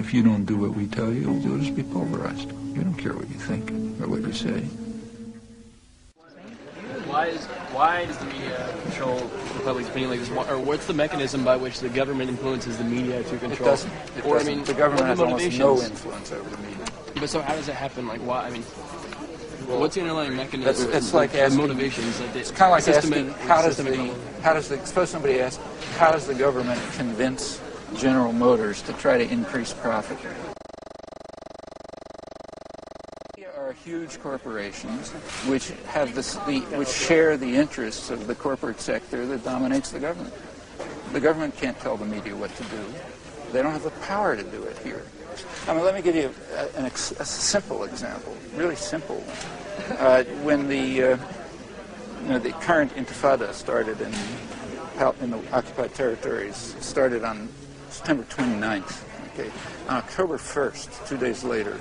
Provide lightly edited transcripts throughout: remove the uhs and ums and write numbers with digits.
if you don't do what we tell you, you'll just be pulverized. We don't care what you think or what you say. Why does the media control the public's opinion like this? Or what's the mechanism by which the government influences the media to control? It doesn't. The government has almost no influence over the media. But so how does it happen? Like why? I mean, what's the underlying mechanism? It's like asking, motivations. It's kind of like asking suppose somebody asks, how does the government convince General Motors to try to increase profit? Are huge corporations which have which share the interests of the corporate sector that dominates the government. The government can't tell the media what to do. They don't have the power to do it here. I mean, let me give you a simple example, really simple. When the current Intifada started in the occupied territories, started on September 29th. Okay. On October 1st, 2 days later,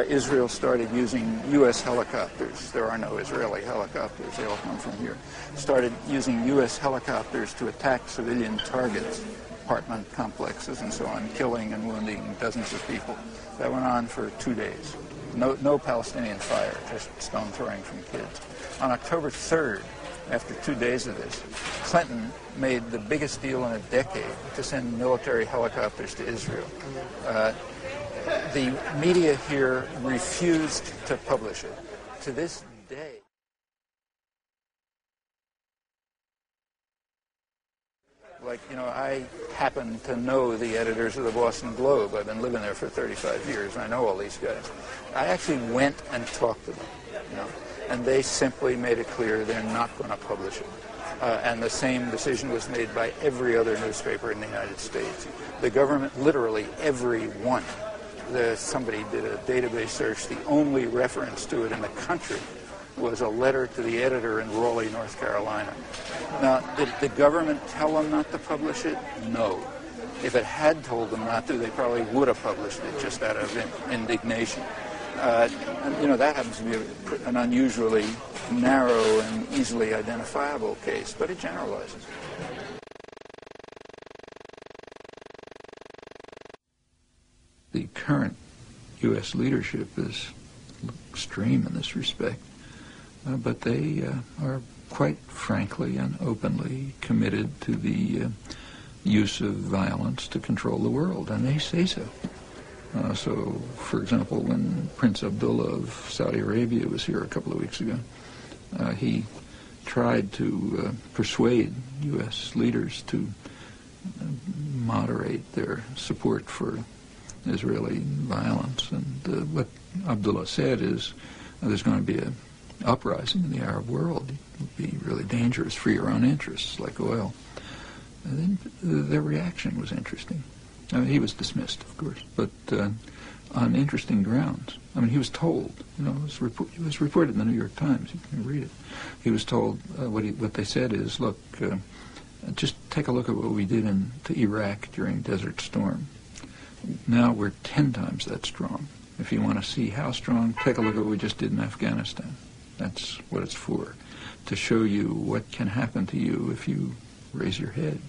Israel started using U.S. helicopters. There are no Israeli helicopters. They all come from here. Started using U.S. helicopters to attack civilian targets, apartment complexes and so on, killing and wounding dozens of people. That went on for 2 days. No Palestinian fire, just stone throwing from kids. On October 3rd, after 2 days of this, Clinton made the biggest deal in a decade to send military helicopters to Israel. The media here refused to publish it. To this day, I happen to know the editors of the Boston Globe. I've been living there for 35 years. I know all these guys. I actually went and talked to them, and they simply made it clear they're not going to publish it. And the same decision was made by every other newspaper in the United States. The government, literally every one. Somebody did a database search. The only reference to it in the country was a letter to the editor in Raleigh, North Carolina. Now, did the government tell them not to publish it? No. If it had told them not to, they probably would have published it just out of indignation. That happens to be an unusually narrow and easily identifiable case, but it generalizes. The current U.S. leadership is extreme in this respect, but they are quite frankly and openly committed to the use of violence to control the world, and they say so. So, for example, when Prince Abdullah of Saudi Arabia was here a couple of weeks ago, he tried to persuade U.S. leaders to moderate their support for Israeli violence. And what Abdullah said is there's going to be an uprising in the Arab world. It would be really dangerous for your own interests, like oil. And then their reaction was interesting. I mean, he was dismissed, of course, but on interesting grounds. I mean, he was told, it was reported in the New York Times, you can read it. He was told, what they said is, look, just take a look at what we did to Iraq during Desert Storm. Now we're 10 times that strong. If you want to see how strong, take a look at what we just did in Afghanistan. That's what it's for, to show you what can happen to you if you raise your head.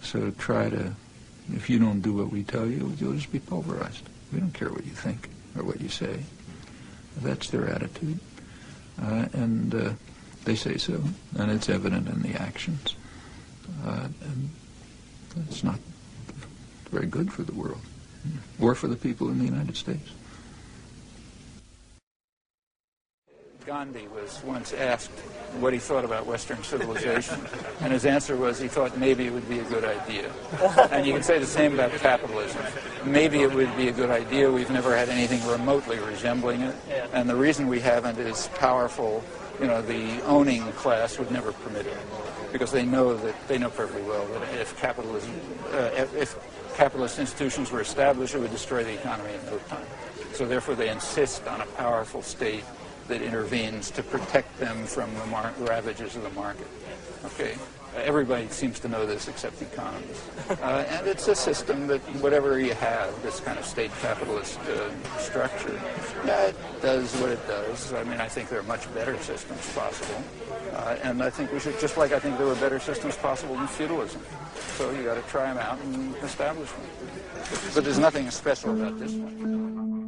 So if you don't do what we tell you, you'll just be pulverized. We don't care what you think or what you say. That's their attitude. And they say so, and it's evident in the actions. And it's not very good for the world, or for the people in the United States. Gandhi was once asked what he thought about Western civilization, and his answer was he thought maybe it would be a good idea. And you can say the same about capitalism. Maybe it would be a good idea. We've never had anything remotely resembling it, and the reason we haven't is powerful. The owning class would never permit it, because they know perfectly well that if capitalist institutions were established, it would destroy the economy in no time. So therefore, they insist on a powerful state that intervenes to protect them from the ravages of the market. Okay, everybody seems to know this except economists. And it's a system that whatever you have, this kind of state capitalist structure, it does what it does. I mean, I think there are much better systems possible. And I think we should, just like I think there were better systems possible than feudalism. So you got to try them out and establish them. But there's nothing special about this one.